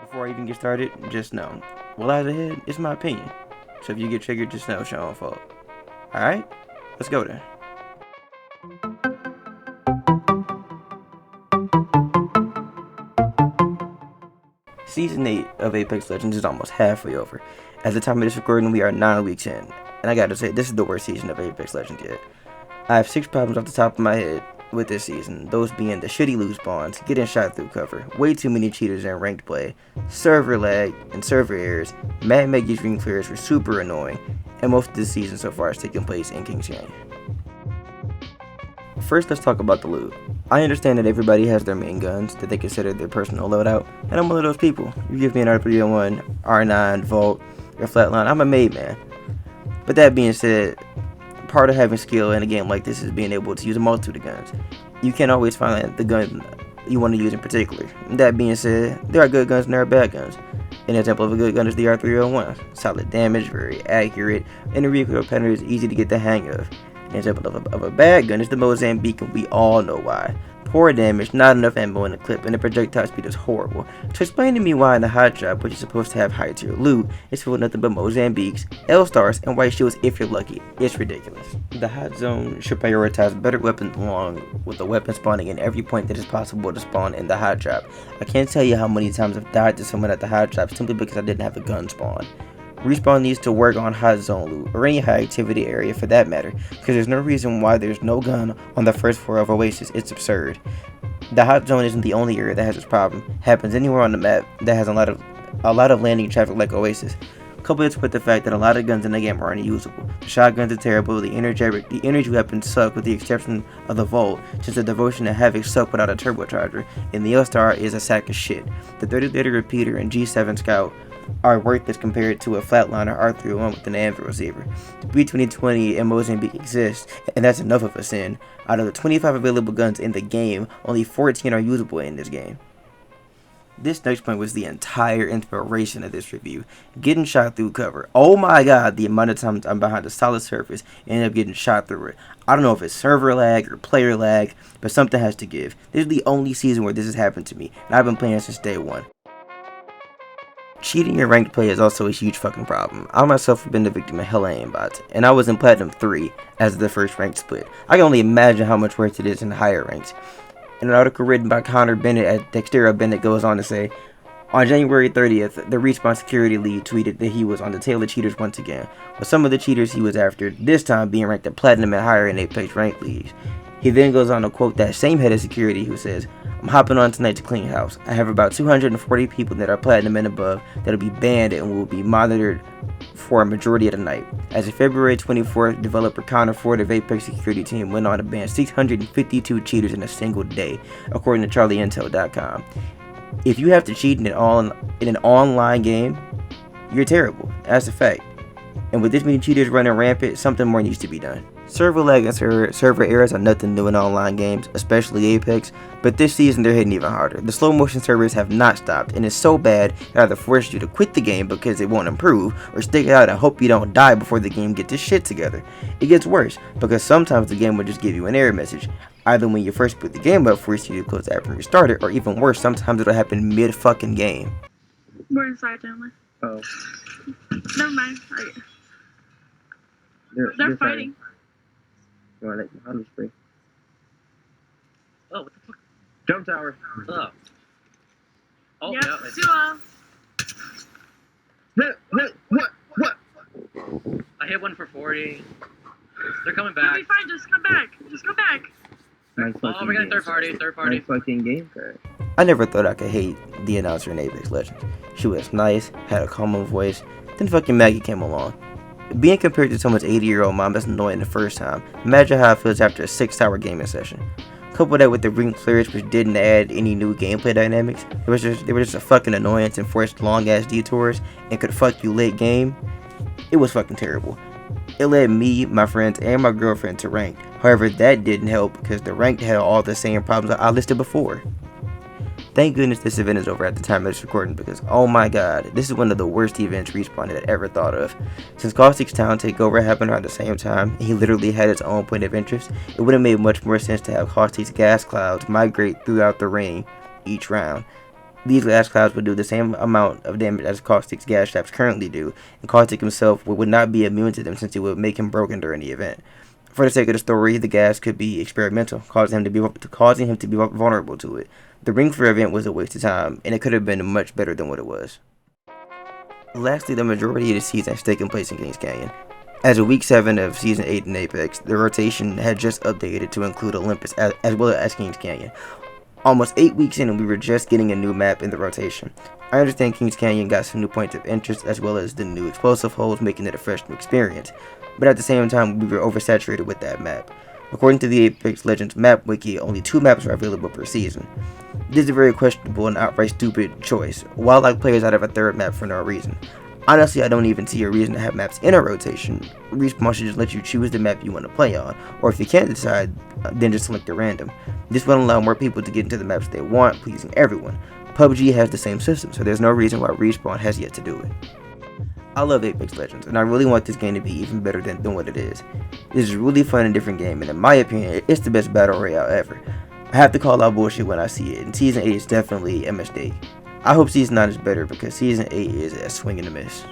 Before I even get started, just know, what lies ahead is my opinion. So if you get triggered, just know it's your own fault. Alright? Let's go then. Season 8 of Apex Legends is almost halfway over. At the time of this recording, we are 9 weeks in. And I gotta say, this is the worst season of Apex Legends yet. I have 6 problems off the top of my head with this season, those being the shitty loot spawns, getting shot through cover, way too many cheaters in ranked play, server lag and server errors, Mad Maggie's ring clears were super annoying, and most of this season so far has taken place in King's Canyon. First, let's talk about the loot. I understand that everybody has their main guns that they consider their personal loadout, and I'm one of those people. You give me an R301, R9, Volt, or Flatline, I'm a made man. But that being said, part of having skill in a game like this is being able to use a multitude of guns. You can't always find the gun you want to use in particular. That being said, there are good guns and there are bad guns. An example of a good gun is the R301. Solid damage, very accurate, and the recoil pattern is easy to get the hang of. An example of a bad gun is the Mozambique, and we all know why. Poor damage, not enough ammo in the clip, and the projectile speed is horrible. So explain to me why in the hot drop, which is supposed to have high tier loot, is filled with nothing but Mozambiques, L-stars, and white shields if you're lucky. It's ridiculous. The hot zone should prioritize better weapons along with the weapon spawning in every point that is possible to spawn in the hot drop. I can't tell you how many times I've died to someone at the hot drop simply because I didn't have a gun spawn. Respawn needs to work on hot zone loot, or any high activity area for that matter, because there's no reason why there's no gun on the first floor of Oasis. It's absurd. The hot zone isn't the only area that has this problem. It happens anywhere on the map that has a lot of landing traffic like Oasis. Couple this with the fact that a lot of guns in the game are unusable. The shotguns are terrible, the energy weapons suck with the exception of the Volt, since the Devotion and Havoc suck without a turbocharger, and the L-Star is a sack of shit. The 30-30 repeater and G7 Scout are worthless compared to a flatliner R301 with an Anvil receiver. The B2020 and Mozambique exist, and that's enough of a sin. Out of the 25 available guns in the game, only 14 are usable in this game. This next point was the entire inspiration of this review. Getting shot through cover. Oh my god, the amount of times I'm behind a solid surface and end up getting shot through it. I don't know if it's server lag or player lag, but something has to give. This is the only season where this has happened to me, and I've been playing since day one. Cheating in ranked play is also a huge fucking problem. I myself have been the victim of hella aimbots, and I was in Platinum 3 as the first ranked split. I can only imagine how much worse it is in the higher ranks. In an article written by Connor Bennett at Dextera, Bennett goes on to say, on January 30th, the Respawn security lead tweeted that he was on the tail of cheaters once again, with some of the cheaters he was after, this time being ranked at Platinum and higher in Apex ranked leagues. He then goes on to quote that same head of security who says, I'm hopping on tonight to clean house. I have about 240 people that are Platinum and above that'll be banned and will be monitored for a majority of the night. As of February 24th, developer Connor Ford of Apex security team went on to ban 652 cheaters in a single day, according to CharlieIntel.com. If you have to cheat in an online game, you're terrible. That's a fact. And with this many cheaters running rampant, something more needs to be done. Server lag and server errors are nothing new in online games, especially Apex, but this season they're hitting even harder. The slow motion servers have not stopped, and it's so bad it either forces you to quit the game because it won't improve, or stick it out and hope you don't die before the game gets its shit together. It gets worse, because sometimes the game will just give you an error message, either when you first boot the game up, force you to close the app and restart it, or even worse, sometimes it'll happen mid-fucking game. We're inside, gentlemen. Oh. Never mind. They're fighting. You wanna let your free? Oh, what the fuck? Jump tower. Oh. Oh, Yep, yeah. What? I hit one for 40. They're coming You'll back. be fine. Just come back. Just come back. Nice Oh, we're getting third party. Nice fucking game crash. I never thought I could hate the announcer in Apex Legends. She was nice, had a calming voice, then fucking Maggie came along. Being compared to someone's 80-year-old mom is annoying the first time. Imagine how it feels after a 6-hour gaming session. Couple that with the ring clearance, which didn't add any new gameplay dynamics. They were just a fucking annoyance and forced long ass detours and could fuck you late game. It was fucking terrible. It led me, my friends, and my girlfriend to ranked. However, that didn't help because the ranked had all the same problems I listed before. Thank goodness this event is over at the time of this recording because, oh my god, this is one of the worst events Respawn had ever thought of. Since Caustic's Town Takeover happened around the same time, and he literally had his own point of interest, it would have made much more sense to have Caustic's gas clouds migrate throughout the ring each round. These gas clouds would do the same amount of damage as Caustic's gas traps currently do, and Caustic himself would not be immune to them since it would make him broken during the event. For the sake of the story, the gas could be experimental, causing him to be vulnerable to it. The Ring Fear event was a waste of time, and it could have been much better than what it was. Lastly, the majority of the season has taken place in Kings Canyon. As of Week 7 of Season 8 in Apex, the rotation had just updated to include Olympus as well as Kings Canyon. Almost 8 weeks in and we were just getting a new map in the rotation. I understand Kings Canyon got some new points of interest as well as the new explosive holes, making it a fresh new experience, but at the same time we were oversaturated with that map. According to the Apex Legends map wiki, only 2 maps are available per season. This is a very questionable and outright stupid choice. Wildlife players out of a third map for no reason. Honestly, I don't even see a reason to have maps in a rotation. Respawn should just let you choose the map you want to play on, or if you can't decide, then just select a random. This will allow more people to get into the maps they want, pleasing everyone. PUBG has the same system, so there's no reason why Respawn has yet to do it. I love Apex Legends, and I really want this game to be even better than what it is. This is a really fun and different game, and in my opinion, it's the best battle royale ever. I have to call out bullshit when I see it, and Season 8 is definitely a mistake. I hope Season 9 is better because Season 8 is a swing and a miss.